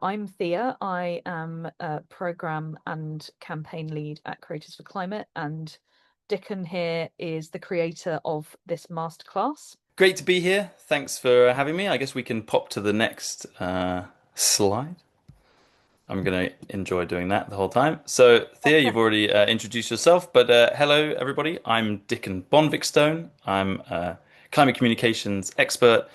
I'm Thea. I am a program and campaign lead at Creators for Climate, and Dickon here is the creator of this masterclass. Great to be here. Thanks for having me. I guess we can pop to the next slide. I'm going to enjoy doing that the whole time. So, Thea, you've already introduced yourself, but hello, everybody. I'm Dickon Bonvik-Stone. I'm a climate communications expert,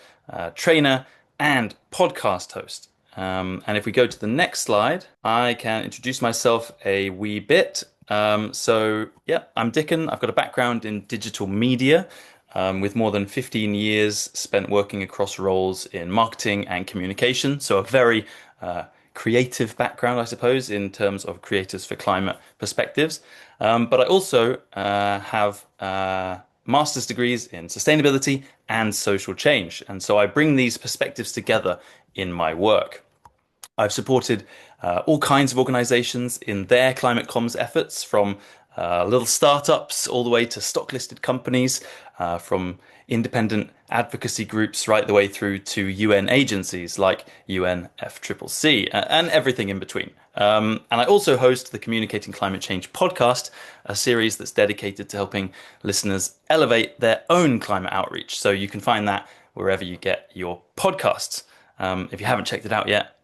trainer, and podcast host. And if we go to the next slide, I can introduce myself a wee bit. Yeah, I'm Dickon. I've got a background in digital media. With more than 15 years spent working across roles in marketing and communication. So a very creative background, I suppose, in terms of Creators for Climate perspectives. But I also have master's degrees in sustainability and social change. And so I bring these perspectives together in my work. I've supported all kinds of organizations in their climate comms efforts, from little startups all the way to stock listed companies, from independent advocacy groups right the way through to UN agencies like UNFCCC and everything in between. And I also host the Communicating Climate Change podcast, a series that's dedicated to helping listeners elevate their own climate outreach. So you can find that wherever you get your podcasts. If you haven't checked it out yet,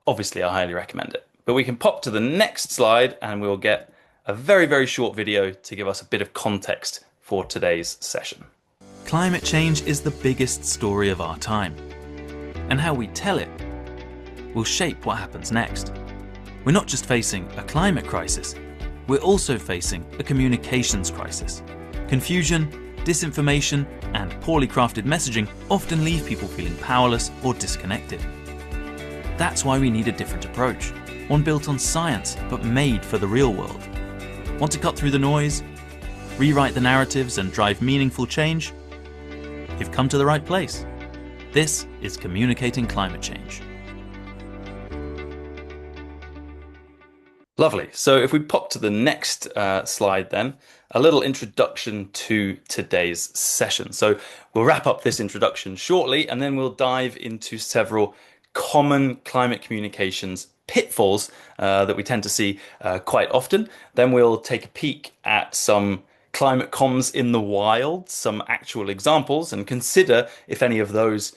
obviously I highly recommend it. But we can pop to the next slide and we'll get a very, very short video to give us a bit of context for today's session. Climate change is the biggest story of our time, and how we tell it will shape what happens next. We're not just facing a climate crisis, we're also facing a communications crisis. Confusion, disinformation, and poorly crafted messaging often leave people feeling powerless or disconnected. That's why we need a different approach, one built on science but made for the real world. Want to cut through the noise, rewrite the narratives, and drive meaningful change? You've come to the right place. This is Communicating Climate Change. Lovely. So if we pop to the next slide then, a little introduction to today's session. So we'll wrap up this introduction shortly, and then we'll dive into several common climate communications pitfalls that we tend to see quite often. Then we'll take a peek at some climate comms in the wild, some actual examples, and consider if any of those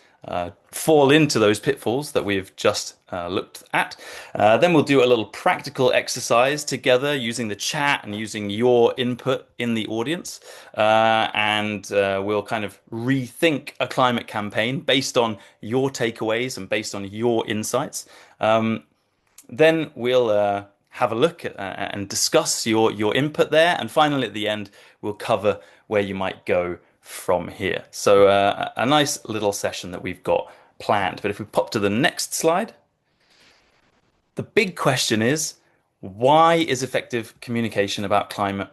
fall into those pitfalls that we've just looked at. Then we'll do a little practical exercise together using the chat and using your input in the audience. We'll kind of rethink a climate campaign based on your takeaways and based on your insights. Then we'll have a look at, and discuss your input there. And finally, at the end, we'll cover where you might go from here. So a nice little session that we've got planned. But if we pop to the next slide, the big question is, why is effective communication about climate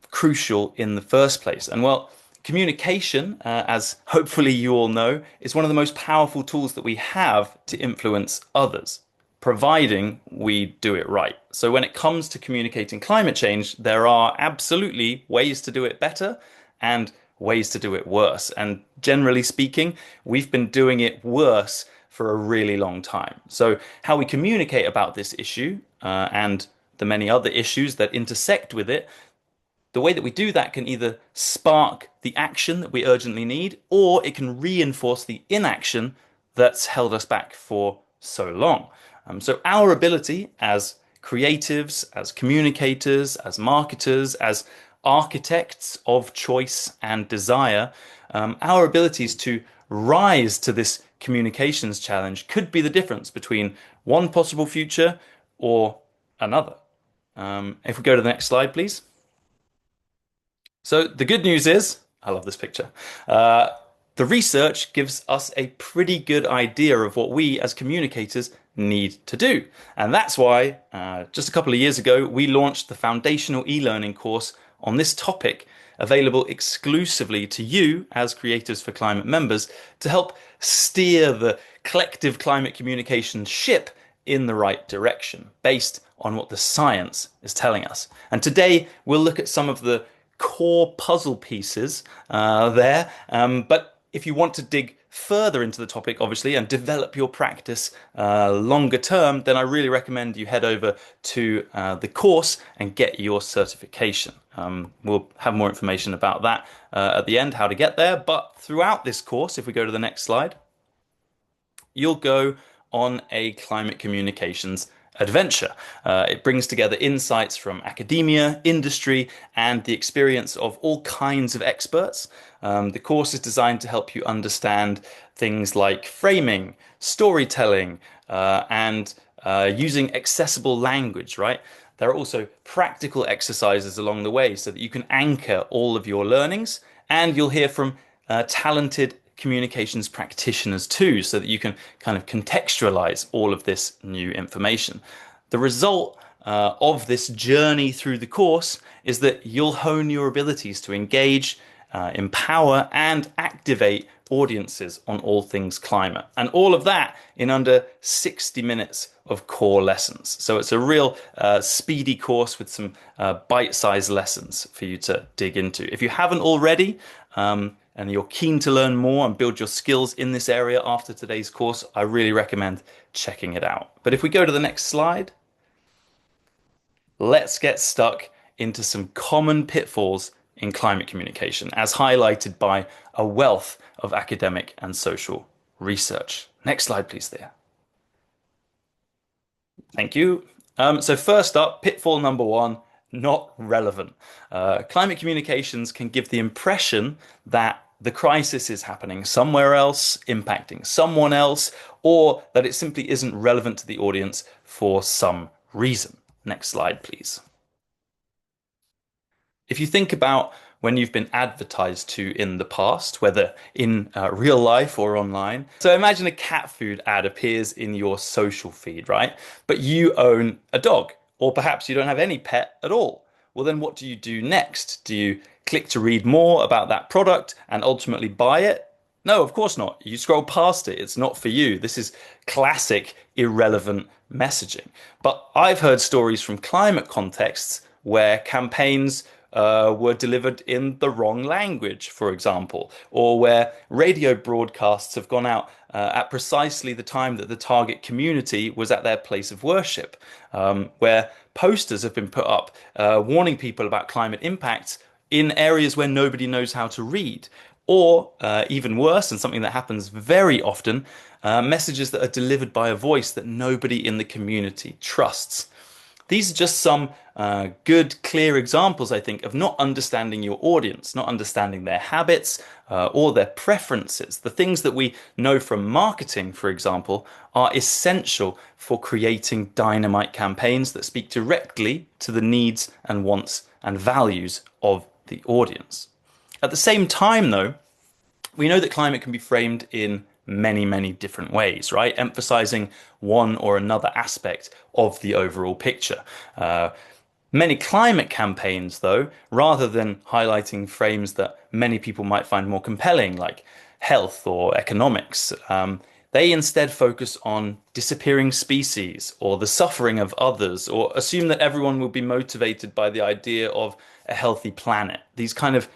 crucial in the first place? And well, communication, as hopefully you all know, is one of the most powerful tools that we have to influence others, providing we do it right. So when it comes to communicating climate change, there are absolutely ways to do it better and ways to do it worse. And generally speaking, we've been doing it worse for a really long time. So how we communicate about this issue and the many other issues that intersect with it, the way that we do that can either spark the action that we urgently need, or it can reinforce the inaction that's held us back for so long. So our ability as creatives, as communicators, as marketers, as architects of choice and desire, our abilities to rise to this communications challenge could be the difference between one possible future or another. If we go to the next slide, please. So the good news is, I love this picture, the research gives us a pretty good idea of what we as communicators need to do. And that's why just a couple of years ago, we launched the foundational e-learning course on this topic, available exclusively to you as Creators for Climate members, to help steer the collective climate communication ship in the right direction based on what the science is telling us. And today we'll look at some of the core puzzle pieces there. But if you want to dig further into the topic, obviously, and develop your practice longer term, then I really recommend you head over to the course and get your certification. We'll have more information about that at the end, how to get there. But throughout this course, if we go to the next slide, you'll go on a climate communications adventure. It brings together insights from academia, industry, and the experience of all kinds of experts. The course is designed to help you understand things like framing, storytelling, and using accessible language, right? There are also practical exercises along the way so that you can anchor all of your learnings, and you'll hear from talented communications practitioners too, so that you can kind of contextualize all of this new information. The result of this journey through the course is that you'll hone your abilities to engage, empower, and activate audiences on all things climate. And all of that in under 60 minutes of core lessons. So it's a real speedy course with some bite-sized lessons for you to dig into. If you haven't already, and you're keen to learn more and build your skills in this area after today's course, I really recommend checking it out. But if we go to the next slide, let's get stuck into some common pitfalls in climate communication, as highlighted by a wealth of academic and social research. Next slide, please, there. Thank you. So first up, pitfall number one, not relevant. Climate communications can give the impression that the crisis is happening somewhere else, impacting someone else, or that it simply isn't relevant to the audience for some reason. Next slide, please. If you think about when you've been advertised to in the past, whether in real life or online. So imagine a cat food ad appears in your social feed, right? But you own a dog, or perhaps you don't have any pet at all. Well, then what do you do next? Do you click to read more about that product and ultimately buy it? No, of course not. You scroll past it. It's not for you. This is classic irrelevant messaging. But I've heard stories from climate contexts where campaigns were delivered in the wrong language, for example, or where radio broadcasts have gone out at precisely the time that the target community was at their place of worship, where posters have been put up warning people about climate impacts in areas where nobody knows how to read, or even worse, and something that happens very often, messages that are delivered by a voice that nobody in the community trusts. These are just some good, clear examples, I think, of not understanding your audience, not understanding their habits or their preferences. The things that we know from marketing, for example, are essential for creating dynamite campaigns that speak directly to the needs and wants and values of the audience. At the same time, though, we know that climate can be framed in many, many different ways, right? Emphasizing one or another aspect of the overall picture. Many climate campaigns, though, rather than highlighting frames that many people might find more compelling, like health or economics, they instead focus on disappearing species or the suffering of others, or assume that everyone will be motivated by the idea of a healthy planet. These kind of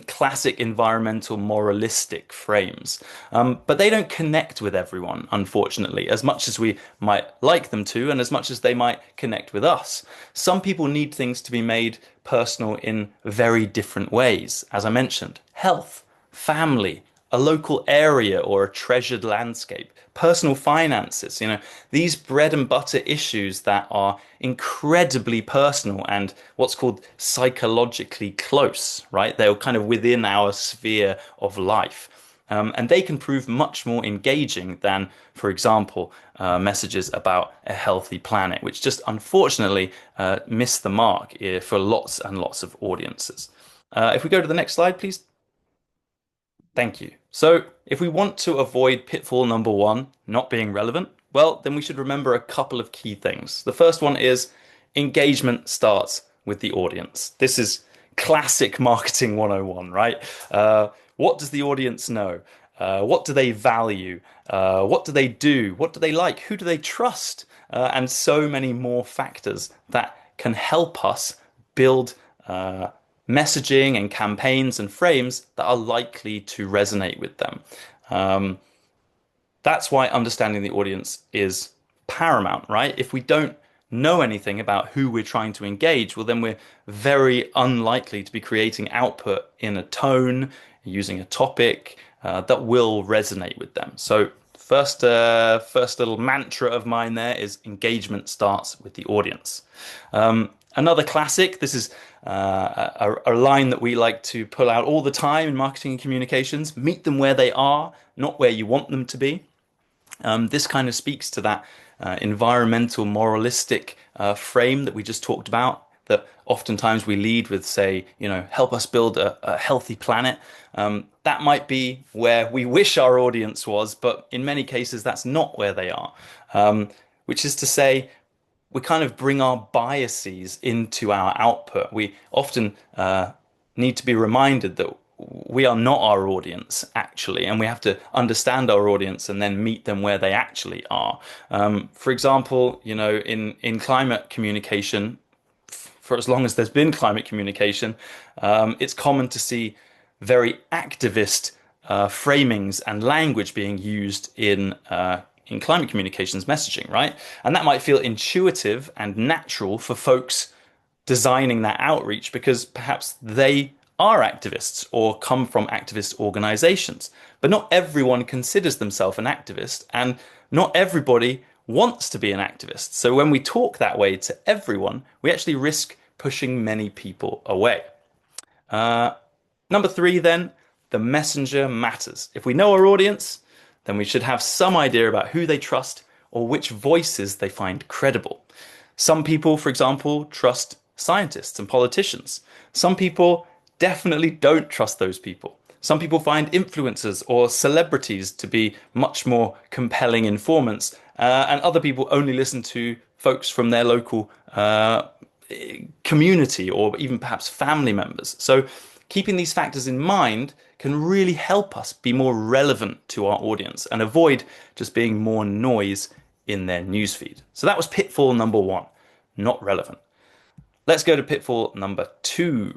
classic environmental moralistic frames. But they don't connect with everyone, unfortunately, as much as we might like them to, and as much as they might connect with us. Some people need things to be made personal in very different ways. As I mentioned, health, family, a local area or a treasured landscape, personal finances, these bread and butter issues that are incredibly personal and what's called psychologically close, right? They're kind of within our sphere of life. And they can prove much more engaging than, for example, messages about a healthy planet, which just unfortunately miss the mark for lots and lots of audiences. If we go to the next slide, please. Thank you. So if we want to avoid pitfall number one, not being relevant, well, then we should remember a couple of key things. The first one is engagement starts with the audience. This is classic marketing 101, right? What does the audience know? What do they value? What do they do? What do they like? Who do they trust? And so many more factors that can help us build messaging and campaigns and frames that are likely to resonate with them. That's why understanding the audience is paramount, right? If we don't know anything about who we're trying to engage, well, then we're very unlikely to be creating output in a tone, using a topic that will resonate with them. So first little mantra of mine there is engagement starts with the audience. Another classic, this is a line that we like to pull out all the time in marketing and communications: meet them where they are, not where you want them to be. This kind of speaks to that environmental moralistic frame that we just talked about, that oftentimes we lead with, say, help us build a healthy planet. That might be where we wish our audience was, but in many cases that's not where they are. Which is to say, we kind of bring our biases into our output. We often need to be reminded that we are not our audience, actually, and we have to understand our audience and then meet them where they actually are. For example, in climate communication, for as long as there's been climate communication, it's common to see very activist framings and language being used in climate communications messaging, right? And that might feel intuitive and natural for folks designing that outreach because perhaps they are activists or come from activist organizations. But not everyone considers themselves an activist, and not everybody wants to be an activist. So when we talk that way to everyone, we actually risk pushing many people away. Number 3, then, the messenger matters. If we know our audience, then we should have some idea about who they trust or which voices they find credible. Some people, for example, trust scientists and politicians. Some people definitely don't trust those people. Some people find influencers or celebrities to be much more compelling informants, and other people only listen to folks from their local community or even perhaps family members. So keeping these factors in mind can really help us be more relevant to our audience and avoid just being more noise in their newsfeed. So that was pitfall number 1, not relevant. Let's go to pitfall number 2.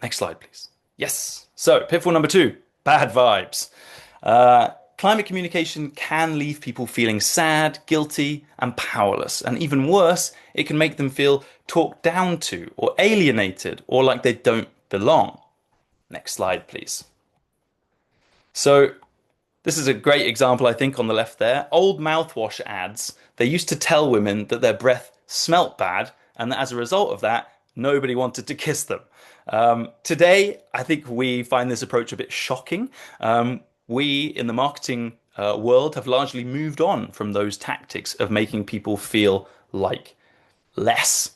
Next slide, please. Yes. So pitfall number 2, bad vibes. Climate communication can leave people feeling sad, guilty, and powerless. And even worse, it can make them feel talked down to or alienated or like they don't belong. Next slide, please. So this is a great example, I think, on the left there. Old mouthwash ads. They used to tell women that their breath smelt bad, and that as a result of that, nobody wanted to kiss them. Today, I think we find this approach a bit shocking. We in the marketing world have largely moved on from those tactics of making people feel like less.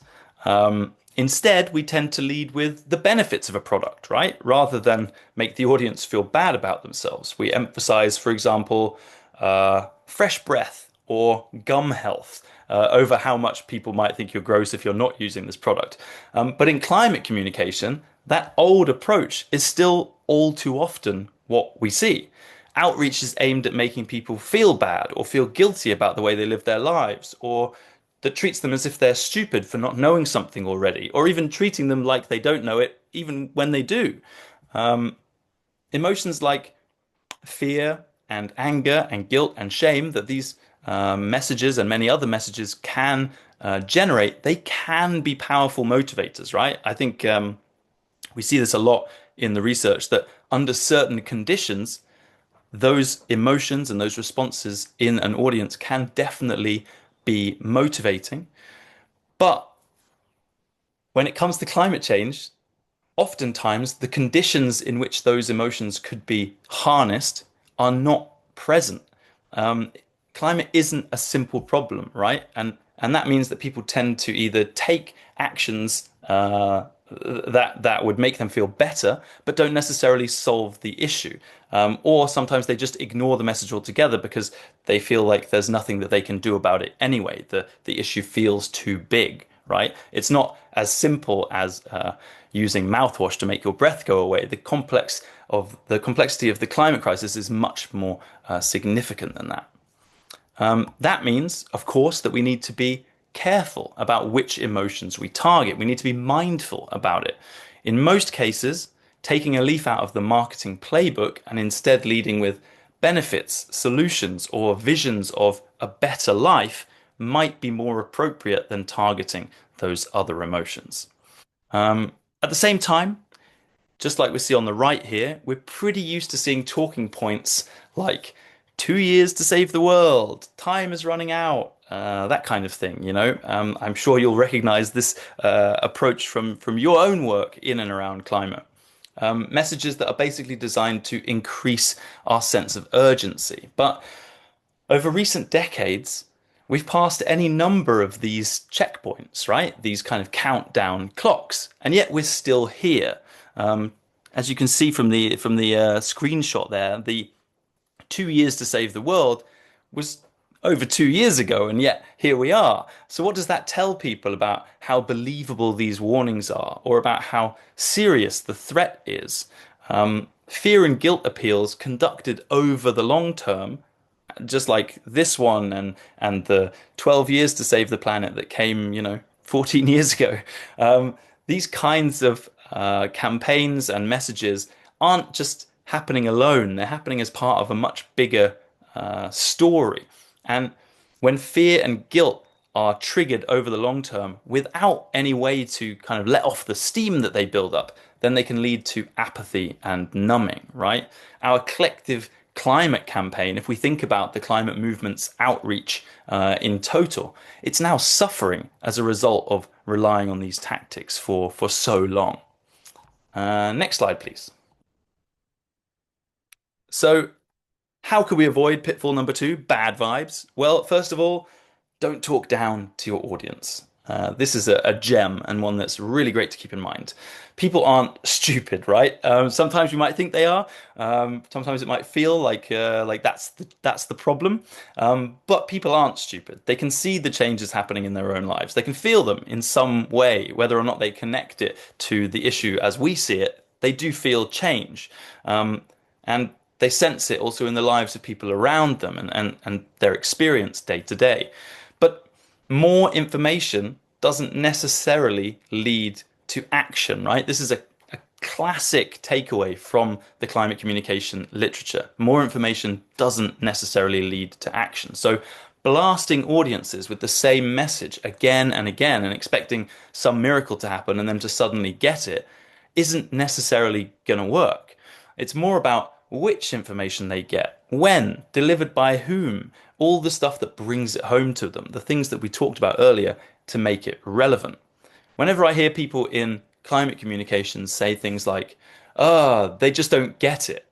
Instead, we tend to lead with the benefits of a product, right? Rather than make the audience feel bad about themselves. We emphasize, for example, fresh breath or gum health over how much people might think you're gross if you're not using this product. But in climate communication, that old approach is still all too often what we see. Outreach is aimed at making people feel bad or feel guilty about the way they live their lives, or that treats them as if they're stupid for not knowing something already, or even treating them like they don't know it, even when they do. Emotions like fear and anger and guilt and shame that these messages and many other messages can generate, they can be powerful motivators, right? I think we see this a lot in the research that under certain conditions, those emotions and those responses in an audience can definitely be motivating. But when it comes to climate change, oftentimes the conditions in which those emotions could be harnessed are not present. Climate isn't a simple problem, right? And that means that people tend to either take actions that would make them feel better, but don't necessarily solve the issue. Or sometimes they just ignore the message altogether because they feel like there's nothing that they can do about it anyway. The issue feels too big, right? It's not as simple as using mouthwash to make your breath go away. The complexity of the climate crisis is much more significant than that. That means, of course, that we need to be careful about which emotions we target. We need to be mindful about it. In most cases, taking a leaf out of the marketing playbook and instead leading with benefits, solutions, or visions of a better life might be more appropriate than targeting those other emotions. At the same time, just like we see on the right here, we're pretty used to seeing talking points like 2 years to save the world, time is running out, that kind of thing, you know. I'm sure you'll recognize this approach from your own work in and around climate. Messages that are basically designed to increase our sense of urgency. But over recent decades, we've passed any number of these checkpoints, right? These kind of countdown clocks, and yet we're still here. As you can see from the screenshot there, the 2 years to save the world was over 2 years ago, and yet here we are. So what does that tell people about how believable these warnings are, or about how serious the threat is? Fear and guilt appeals conducted over the long term, just like this one and the 12 years to save the planet that came, 14 years ago. These kinds of campaigns and messages aren't just happening alone. They're happening as part of a much bigger story. And when fear and guilt are triggered over the long term without any way to kind of let off the steam that they build up, then they can lead to apathy and numbing, right? Our collective climate campaign, if we think about the climate movement's outreach in total, it's now suffering as a result of relying on these tactics for so long. Next slide, please. So how could we avoid pitfall number 2, bad vibes? Well, first of all, don't talk down to your audience. This is a gem and one that's really great to keep in mind. People aren't stupid, right? Sometimes we might think they are. Sometimes it might feel like that's the problem. But people aren't stupid. They can see the changes happening in their own lives. They can feel them in some way, whether or not they connect it to the issue as we see it. They do feel change, and they sense it also in the lives of people around them and their experience day to day. But more information doesn't necessarily lead to action, right? This is a classic takeaway from the climate communication literature. More information doesn't necessarily lead to action. So blasting audiences with the same message again and again and expecting some miracle to happen and them to suddenly get it isn't necessarily going to work. It's more about which information they get, when, delivered by whom, all the stuff that brings it home to them, the things that we talked about earlier to make it relevant. Whenever I hear people in climate communications say things like, they just don't get it,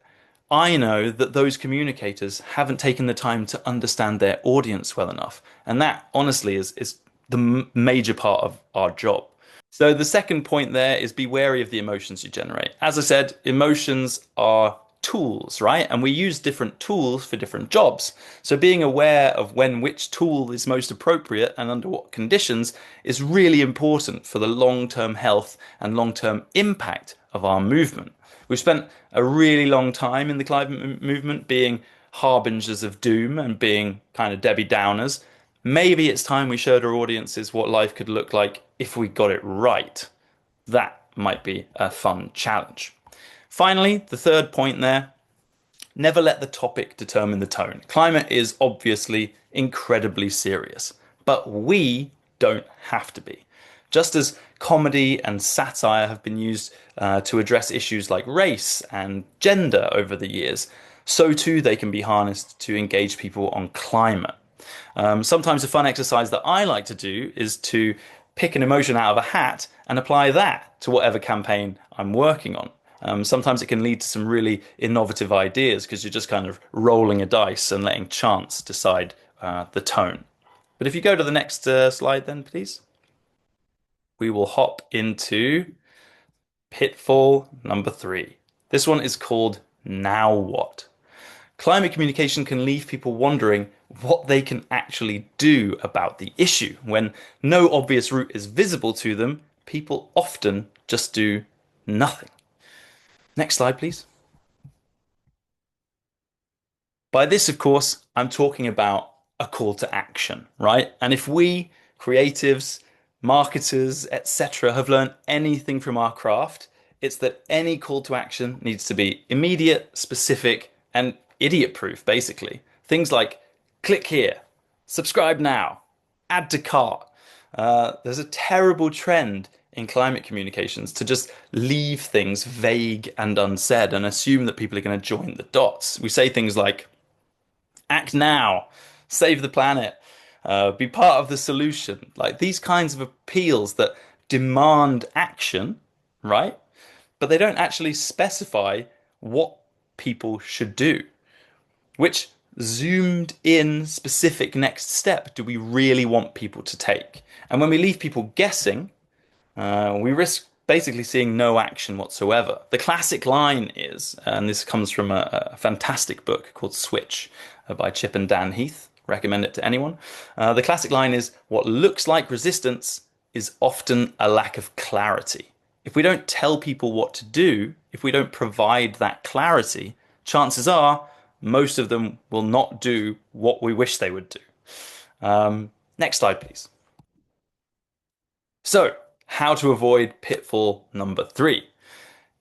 I know that those communicators haven't taken the time to understand their audience well enough. And that, honestly, is the major part of our job. So the second point there is be wary of the emotions you generate. As I said, emotions are tools, right? And we use different tools for different jobs. So being aware of when which tool is most appropriate and under what conditions is really important for the long-term health and long-term impact of our movement. We've spent a really long time in the climate movement being harbingers of doom and being kind of Debbie Downers. Maybe it's time we showed our audiences what life could look like if we got it right. That might be a fun challenge. Finally, the third point there, never let the topic determine the tone. Climate is obviously incredibly serious, but we don't have to be. Just as comedy and satire have been used to address issues like race and gender over the years, so too they can be harnessed to engage people on climate. Sometimes a fun exercise that I like to do is to pick an emotion out of a hat and apply that to whatever campaign I'm working on. Sometimes it can lead to some really innovative ideas because you're just kind of rolling a dice and letting chance decide the tone. But if you go to the next slide then, please. We will hop into pitfall number 3. This one is called Now What? Climate communication can leave people wondering what they can actually do about the issue. When no obvious route is visible to them, people often just do nothing. Next slide, please. By this, of course, I'm talking about a call to action, right? And if we, creatives, marketers, etc., have learned anything from our craft, It's that any call to action needs to be immediate, specific, and idiot-proof, basically. Things like click here, subscribe now, add to cart. There's a terrible trend in climate communications to just leave things vague and unsaid and assume that people are going to join the dots. We say things like, act now, save the planet, be part of the solution. Like these kinds of appeals that demand action, right? But they don't actually specify what people should do. Which zoomed in specific next step do we really want people to take? And when we leave people guessing, we risk basically seeing no action whatsoever. The classic line is, and this comes from a fantastic book called Switch by Chip and Dan Heath. Recommend it to anyone. The classic line is, what looks like resistance is often a lack of clarity. If we don't tell people what to do, if we don't provide that clarity, chances are most of them will not do what we wish they would do. Next slide, please. So, how to avoid pitfall number 3.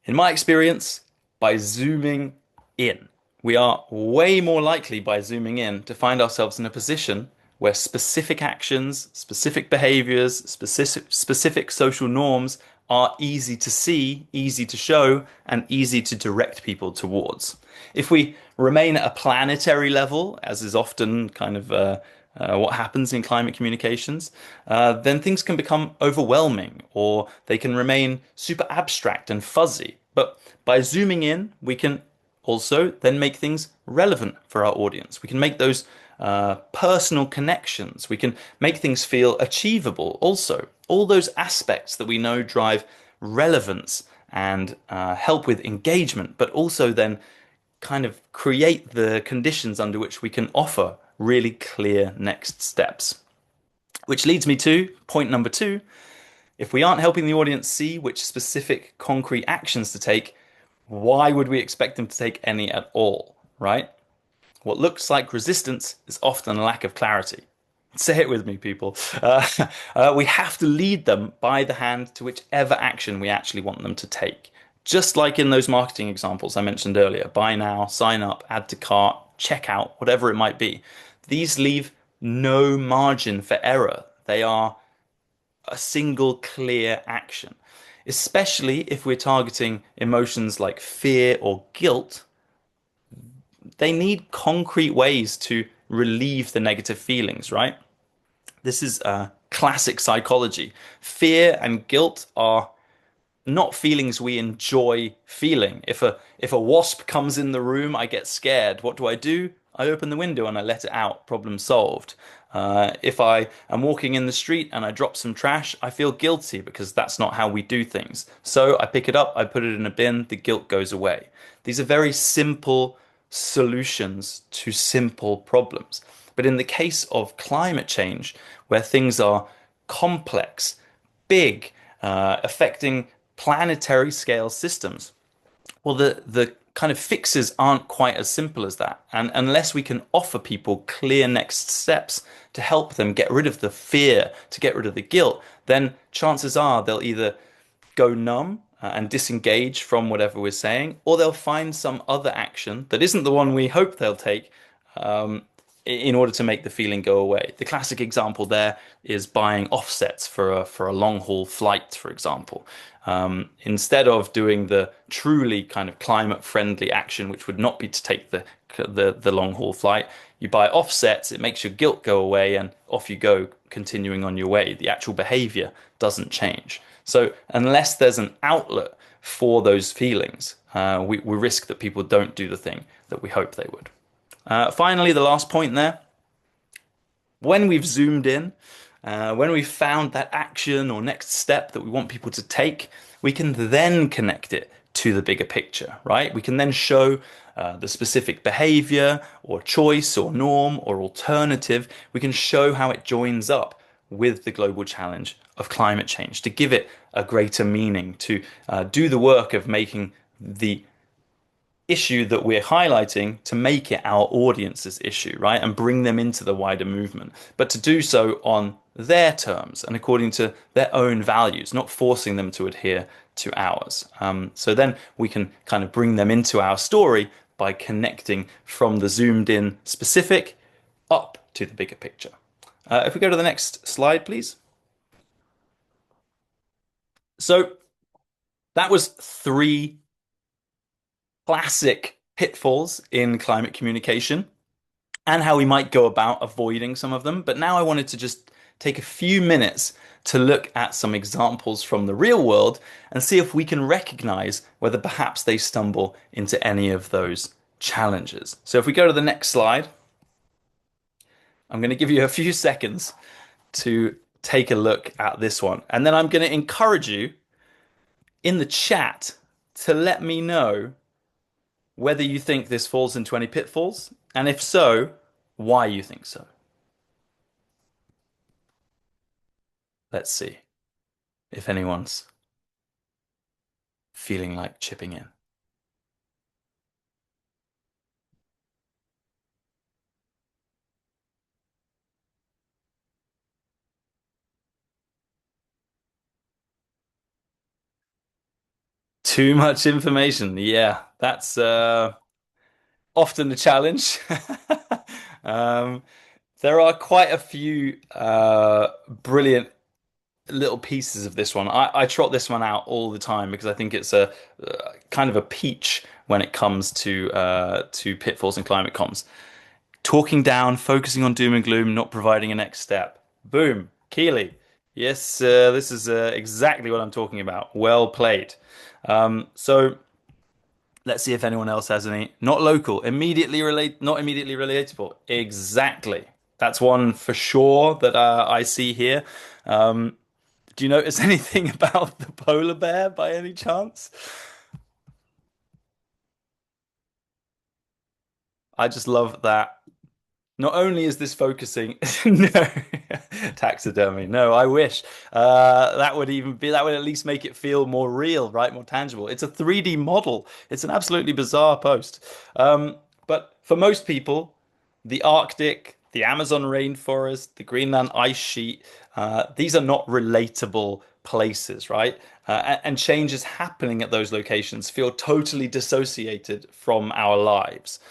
In my experience, by zooming in. We are way more likely by zooming in to find ourselves in a position where specific actions, specific behaviors, specific social norms are easy to see, easy to show, and easy to direct people towards. If we remain at a planetary level, as is often kind of what happens in climate communications, then things can become overwhelming, or they can remain super abstract and fuzzy. But by zooming in, we can also then make things relevant for our audience. We can make those personal connections. We can make things feel achievable also. All those aspects that we know drive relevance and help with engagement, but also then kind of create the conditions under which we can offer really clear next steps. Which leads me to point number 2. If we aren't helping the audience see which specific concrete actions to take, why would we expect them to take any at all, right? What looks like resistance is often a lack of clarity. Say it with me, people. We have to lead them by the hand to whichever action we actually want them to take. Just like in those marketing examples I mentioned earlier, buy now, sign up, add to cart, check out, whatever it might be. These leave no margin for error. They are a single clear action. Especially if we're targeting emotions like fear or guilt, they need concrete ways to relieve the negative feelings, right? This is classic psychology. Fear and guilt are not feelings we enjoy feeling. If a wasp comes in the room, I get scared. What do? I open the window and I let it out. Problem solved. If I am walking in the street and I drop some trash, I feel guilty because that's not how we do things. So I pick it up, I put it in a bin, the guilt goes away. These are very simple solutions to simple problems. But in the case of climate change, where things are complex, big, affecting planetary scale systems, well, the kind of fixes aren't quite as simple as that. And unless we can offer people clear next steps to help them get rid of the fear, to get rid of the guilt, then chances are they'll either go numb and disengage from whatever we're saying, or they'll find some other action that isn't the one we hope they'll take in order to make the feeling go away. The classic example there is buying offsets for a long haul flight, for example. Instead of doing the truly kind of climate friendly action, which would not be to take the long haul flight, you buy offsets, it makes your guilt go away, and off you go, continuing on your way. The actual behavior doesn't change. So unless there's an outlet for those feelings, we risk that people don't do the thing that we hope they would. Finally, the last point there, when we've zoomed in, when we've found that action or next step that we want people to take, we can then connect it to the bigger picture, right? We can then show the specific behavior or choice or norm or alternative. We can show how it joins up with the global challenge of climate change, to give it a greater meaning, to do the work of making the issue that we're highlighting, to make it our audience's issue, right? And bring them into the wider movement. But to do so on their terms and according to their own values, not forcing them to adhere to ours. So then we can kind of bring them into our story by connecting from the zoomed in specific up to the bigger picture. If we go to the next slide, please. So that was 3 classic pitfalls in climate communication and how we might go about avoiding some of them. But now I wanted to just take a few minutes to look at some examples from the real world and see if we can recognize whether perhaps they stumble into any of those challenges. So if we go to the next slide, I'm going to give you a few seconds to take a look at this one. And then I'm going to encourage you in the chat to let me know whether you think this falls into any pitfalls, and if so, why you think so. Let's see if anyone's feeling like chipping in. Too much information. Yeah, that's often a challenge. Um, there are quite a few brilliant little pieces of this one. I trot this one out all the time because I think it's a kind of a peach when it comes to pitfalls in climate comms. Talking down, focusing on doom and gloom, not providing a next step. Boom, Keely. Yes, this is exactly what I'm talking about. Well played. So let's see if anyone else has any. Not local, not immediately relatable. Exactly. That's one for sure that I see here. Do you notice anything about the polar bear by any chance? I just love that. Not only is this focusing, no, taxidermy. No, I wish that would at least make it feel more real, right? More tangible. It's a 3D model. It's an absolutely bizarre post. But for most people, the Arctic, the Amazon rainforest, the Greenland ice sheet, these are not relatable places, right? And changes happening at those locations feel totally dissociated from our lives.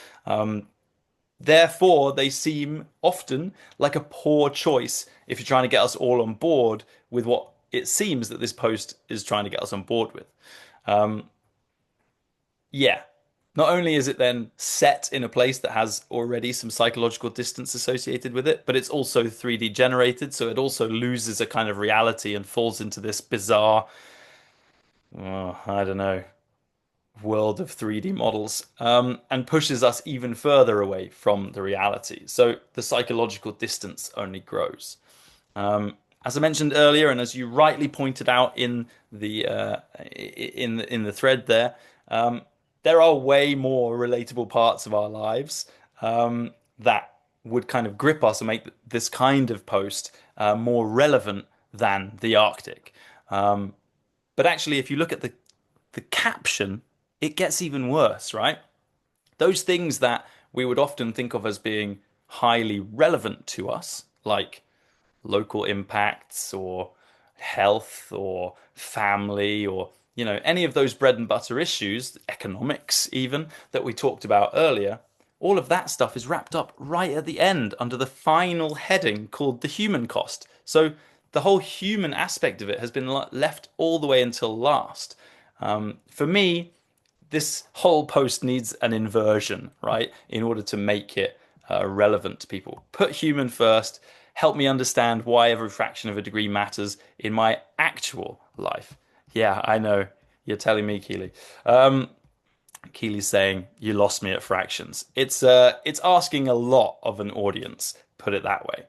Therefore, they seem often like a poor choice if you're trying to get us all on board with what it seems that this post is trying to get us on board with. Yeah, not only is it then set in a place that has already some psychological distance associated with it, but it's also 3D generated, so it also loses a kind of reality and falls into this bizarre, I don't know, world of 3D models, and pushes us even further away from the reality. So the psychological distance only grows. As I mentioned earlier, and as you rightly pointed out in the thread there, there are way more relatable parts of our lives that would kind of grip us and make this kind of post more relevant than the Arctic. But actually, if you look at the caption, it gets even worse, right? Those things that we would often think of as being highly relevant to us, like local impacts or health or family or, you know, any of those bread and butter issues, economics even, that we talked about earlier, all of that stuff is wrapped up right at the end under the final heading called the human cost. So the whole human aspect of it has been left all the way until last. For me, this whole post needs an inversion, right? In order to make it relevant to people. Put human first. Help me understand why every fraction of a degree matters in my actual life. Yeah, I know. You're telling me, Keely. Keely's saying, you lost me at fractions. It's asking a lot of an audience, put it that way.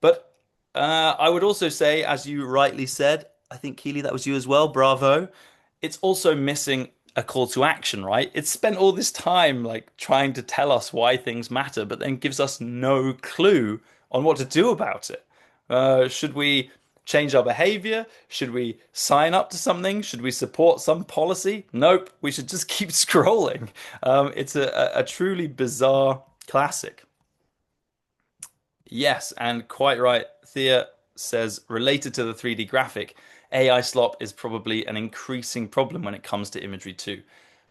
But I would also say, as you rightly said, I think, Keely, that was you as well. Bravo. It's also missing a call to action, right? It's spent all this time like trying to tell us why things matter, but then gives us no clue on what to do about it. Should we change our behavior? Should we sign up to something? Should we support some policy? Nope. We should just keep scrolling. It's a truly bizarre classic. Yes, and quite right. Thea says, related to the 3D graphic, AI slop is probably an increasing problem when it comes to imagery too.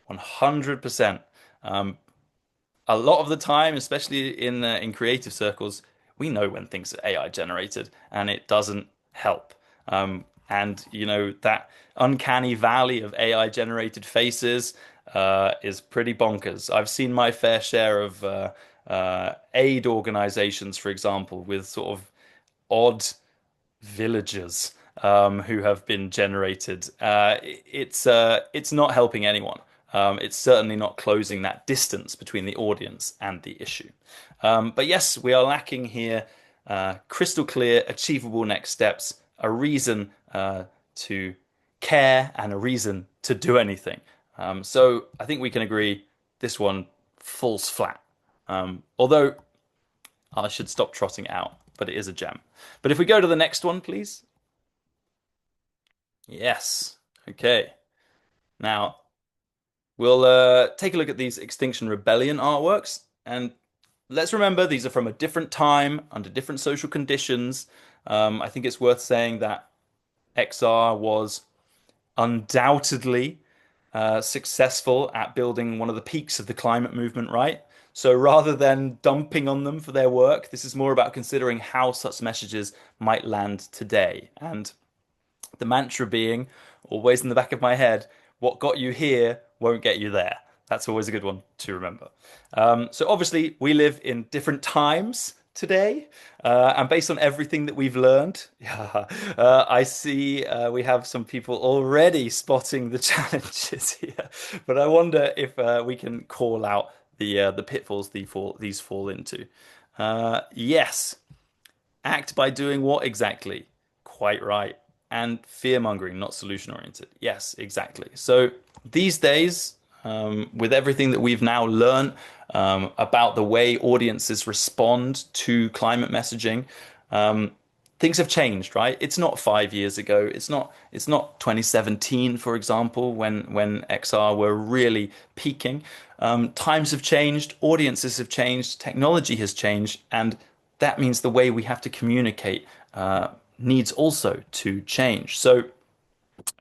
100%. Um, a lot of the time, especially in creative circles, we know when things are AI generated, and it doesn't help. And you know that uncanny valley of AI generated faces is pretty bonkers. I've seen my fair share of aid organizations, for example, with sort of odd villagers who have been generated. It's not helping anyone. It's certainly not closing that distance between the audience and the issue. But yes, we are lacking here crystal clear, achievable next steps, a reason to care, and a reason to do anything. So I think we can agree this one falls flat. Although I should stop trotting it out, but it is a gem. But if we go to the next one, please. Yes. Okay. Now, we'll take a look at these Extinction Rebellion artworks. And let's remember, these are from a different time, under different social conditions. I think it's worth saying that XR was undoubtedly successful at building one of the peaks of the climate movement, right? So rather than dumping on them for their work, this is more about considering how such messages might land today. And the mantra being, always in the back of my head, what got you here won't get you there. That's always a good one to remember. So obviously, we live in different times today, and based on everything that we've learned, I see we have some people already spotting the challenges here. But I wonder if we can call out the pitfalls these fall into. Yes, act by doing what exactly? Quite right. And fear mongering, not solution oriented. Yes, exactly. So these days, with everything that we've now learned about the way audiences respond to climate messaging, things have changed, right? It's not 5 years ago. It's not 2017, for example, when XR were really peaking. Times have changed, audiences have changed, technology has changed, and that means the way we have to communicate needs also to change. So,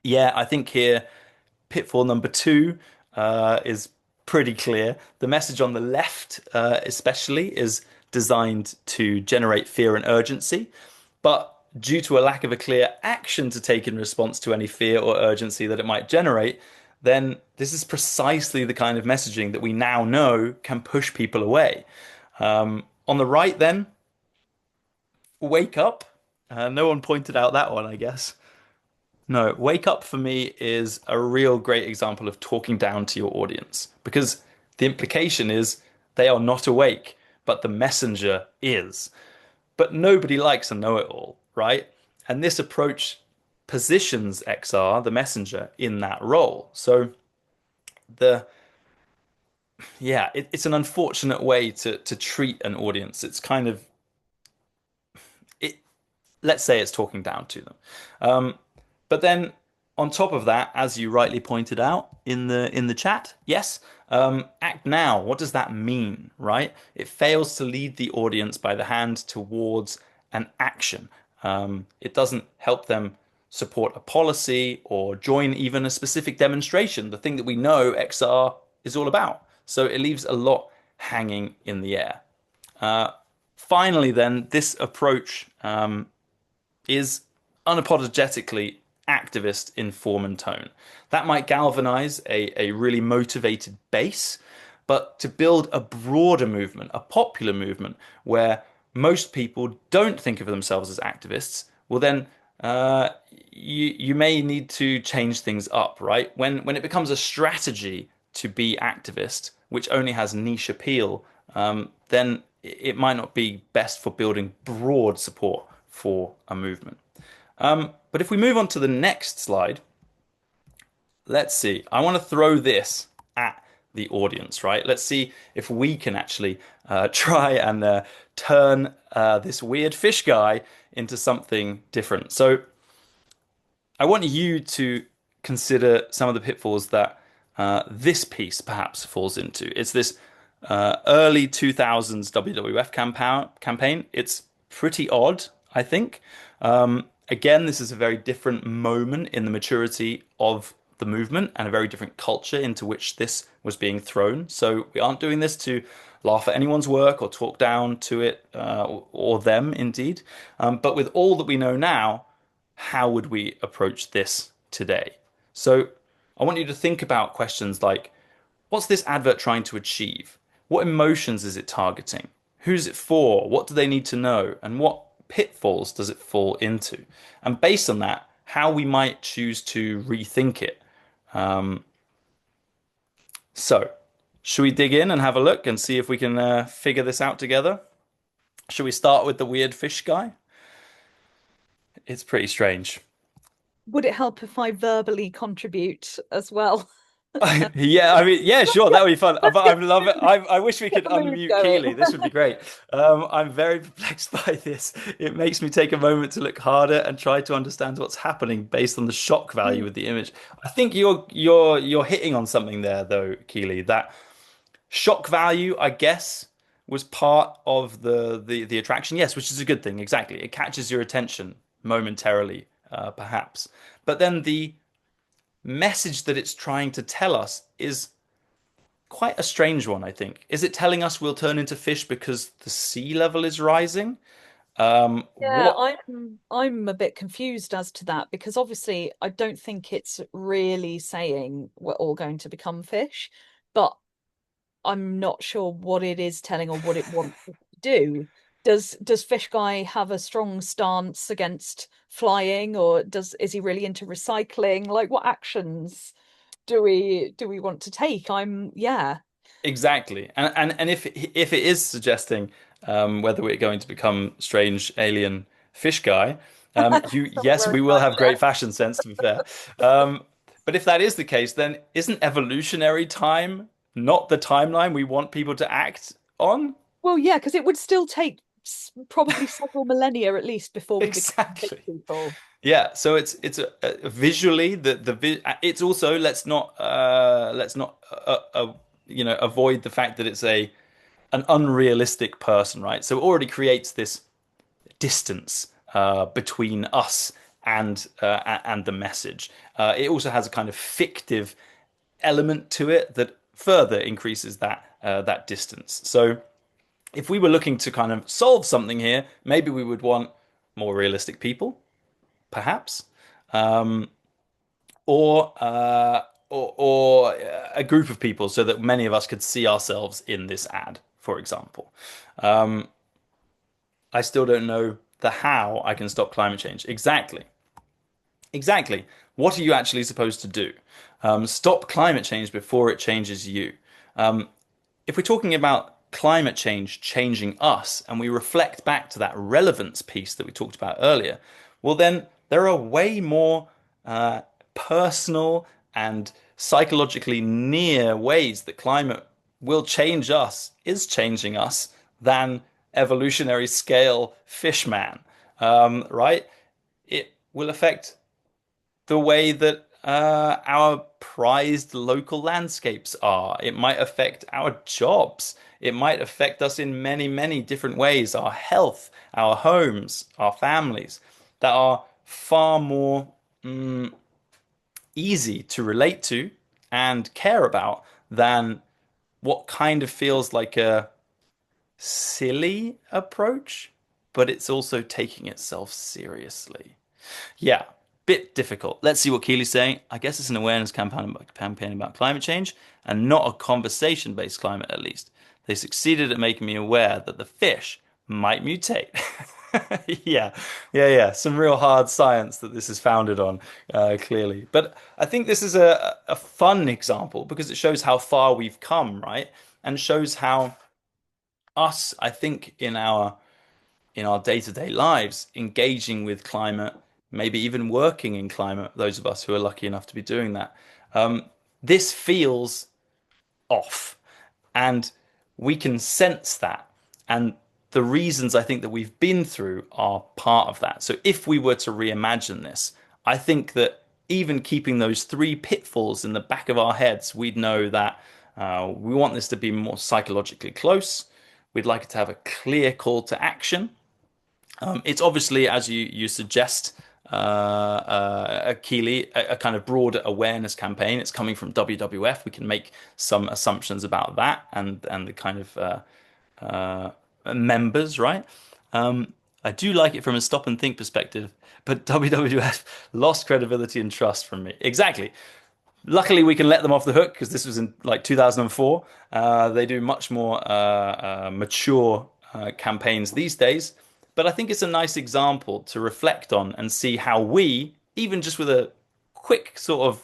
yeah, I think here pitfall number two is pretty clear. The message on the left, especially, is designed to generate fear and urgency, but due to a lack of a clear action to take in response to any fear or urgency that it might generate, then this is precisely the kind of messaging that we now know can push people away. On the right, then, wake up. No one pointed out that one, I guess. No, wake up for me is a real great example of talking down to your audience because the implication is they are not awake, but the messenger is. But nobody likes a know-it-all, right? And this approach positions XR, the messenger, in that role. So the it's an unfortunate way to treat an audience. It's kind of it. Let's say it's talking down to them. But then on top of that, as you rightly pointed out in the chat, yes, act now. What does that mean, right? It fails to lead the audience by the hand towards an action. It doesn't help them support a policy or join even a specific demonstration, the thing that we know XR is all about. So it leaves a lot hanging in the air. Finally, then, this approach is unapologetically activist in form and tone. That might galvanize a really motivated base, but to build a broader movement, a popular movement, where most people don't think of themselves as activists, well then you may need to change things up, right? When it becomes a strategy to be activist, which only has niche appeal, then it might not be best for building broad support for a movement. But if we move on to the next slide, let's see. I want to throw this at the audience, right? Let's see if we can actually try and turn this weird fish guy into something different. So I want you to consider some of the pitfalls that this piece perhaps falls into. It's this early 2000s WWF campaign. It's pretty odd, I think. Again, this is a very different moment in the maturity of the movement and a very different culture into which this was being thrown. So we aren't doing this to laugh at anyone's work or talk down to it or them, indeed. But with all that we know now, how would we approach this today? So I want you to think about questions like, what's this advert trying to achieve? What emotions is it targeting? Who's it for? What do they need to know? And what pitfalls does it fall into? And based on that, how we might choose to rethink it. So, should we dig in and have a look and see if we can figure this out together? Should we start with the weird fish guy? It's pretty strange. Would it help if I verbally contribute as well? Yeah, I mean, yeah, sure, that would be fun. But Let's I get, love it. I wish we get could the mood unmute Keely. going. This would be great. I'm very perplexed by this. It makes me take a moment to look harder and try to understand what's happening based on the shock value with the image. I think you're hitting on something there, though, Keely. That shock value, I guess, was part of the attraction. Yes, which is a good thing. Exactly, it catches your attention momentarily, perhaps. But then the message that it's trying to tell us is quite a strange one, I think. Is it telling us we'll turn into fish because the sea level is rising? Yeah, What I'm a bit confused as to that because obviously I don't think it's really saying we're all going to become fish, but I'm not sure what it is telling or what it wants us to do. Does Fish Guy have a strong stance against flying, or is he really into recycling? Like, what actions do we want to take? Yeah. exactly? And if it is suggesting whether we're going to become strange alien fish guy, you Something yes, we're we will excited have great fashion sense, to be fair. But if that is the case, then isn't evolutionary time not the timeline we want people to act on? Well, yeah, because it would still take probably several millennia at least before we become big Exactly. people. Yeah, so it's visually it's also let's not avoid the fact that it's a an unrealistic person, right? So it already creates this distance between us and the message. It also has a kind of fictive element to it that further increases that distance. So if we were looking to kind of solve something here, maybe we would want more realistic people perhaps, or a group of people so that many of us could see ourselves in this ad, for example. I still don't know the how I can stop climate change. Exactly. Exactly. What are you actually supposed to do? Stop climate change before it changes you. If we're talking about climate change changing us and we reflect back to that relevance piece that we talked about earlier, well, then there are way more personal and psychologically near ways that climate will change us, is changing us, than evolutionary scale fishman, right? It will affect the way that our prized local landscapes are. It might affect our jobs. It might affect us in many, many different ways, our health, our homes, our families, that are far more easy to relate to and care about than what kind of feels like a silly approach, but it's also taking itself seriously. Yeah, bit difficult. Let's see what Keely's saying. I guess it's an awareness campaign about climate change and not a conversation-based climate, at least. They succeeded at making me aware that the fish might mutate. Yeah, yeah. Some real hard science that this is founded on, clearly. But I think this is a fun example because it shows how far we've come, right? And shows how us, I think, in our day-to-day lives, engaging with climate, maybe even working in climate, those of us who are lucky enough to be doing that, this feels off. And we can sense that. And the reasons I think that we've been through are part of that. So if we were to reimagine this, I think that even keeping those three pitfalls in the back of our heads, we'd know that we want this to be more psychologically close. We'd like it to have a clear call to action. It's obviously, as you suggest, Keely, a kind of broader awareness campaign. It's coming from WWF. We can make some assumptions about that and the kind of members, right? I do like it from a stop and think perspective, but WWF lost credibility and trust from me. Exactly. Luckily, we can let them off the hook because this was in like 2004. They do much more mature campaigns these days. But I think it's a nice example to reflect on and see how we, even just with a quick sort of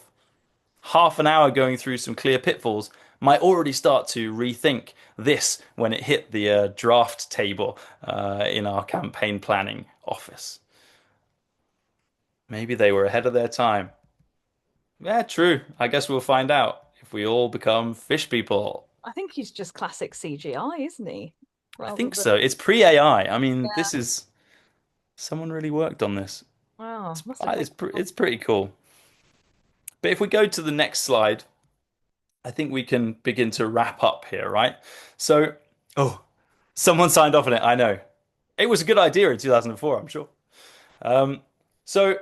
half an hour going through some clear pitfalls, might already start to rethink this when it hit the draft table in our campaign planning office. Maybe they were ahead of their time. Yeah, true. I guess we'll find out if we all become fish people. I think he's just classic CGI, isn't he? I Rather think than so. It's pre-AI. I mean, this yeah. is someone really worked on this. Wow, It's must have taken. it's pretty cool. But if we go to the next slide, I think we can begin to wrap up here, right? So, oh, someone signed off on it. I know. It was a good idea in 2004, I'm sure. Um, so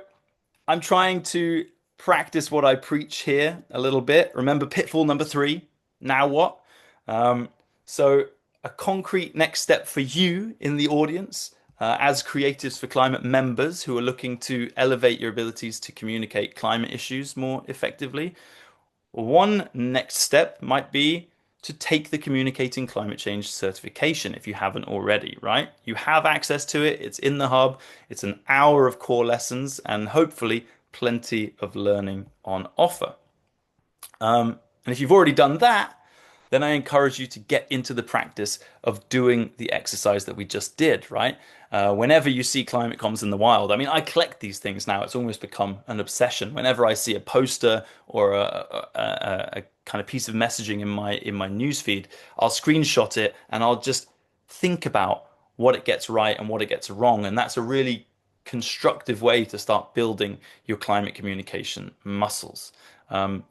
I'm trying to practice what I preach here a little bit. Remember pitfall number three. Now what? Um, so a concrete next step for you in the audience, as Creatives for Climate members who are looking to elevate your abilities to communicate climate issues more effectively. One next step might be to take the Communicating Climate Change certification if you haven't already, right? You have access to it, it's in the hub, it's an hour of core lessons, and hopefully plenty of learning on offer. And if you've already done that, then I encourage you to get into the practice of doing the exercise that we just did, right? Whenever you see climate comms in the wild, I mean, I collect these things now. It's almost become an obsession. Whenever I see a poster or a kind of piece of messaging in my newsfeed, I'll screenshot it and I'll just think about what it gets right and what it gets wrong. And that's a really constructive way to start building your climate communication muscles. And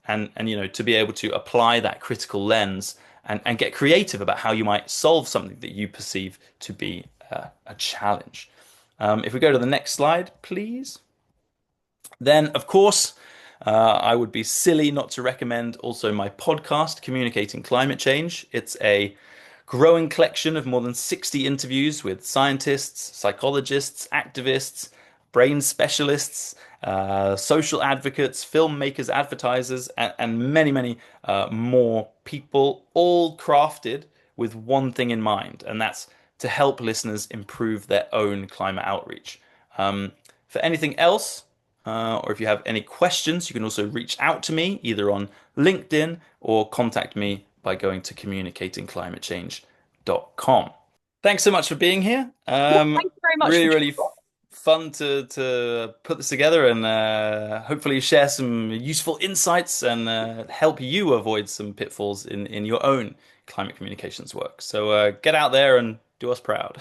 you know, to be able to apply that critical lens and get creative about how you might solve something that you perceive to be a challenge. If we go to the next slide, please. Then, of course, I would be silly not to recommend also my podcast, Communicating Climate Change. It's a growing collection of more than 60 interviews with scientists, psychologists, activists, brain specialists, social advocates, filmmakers, advertisers, and many, many more people, all crafted with one thing in mind, and that's to help listeners improve their own climate outreach. For anything else, or if you have any questions, you can also reach out to me either on LinkedIn or contact me by going to communicatingclimatechange.com. Thanks so much for being here. Well, thank you very much for Really, joining. really fun to put this together and hopefully share some useful insights and help you avoid some pitfalls in your own climate communications work. So get out there and do us proud.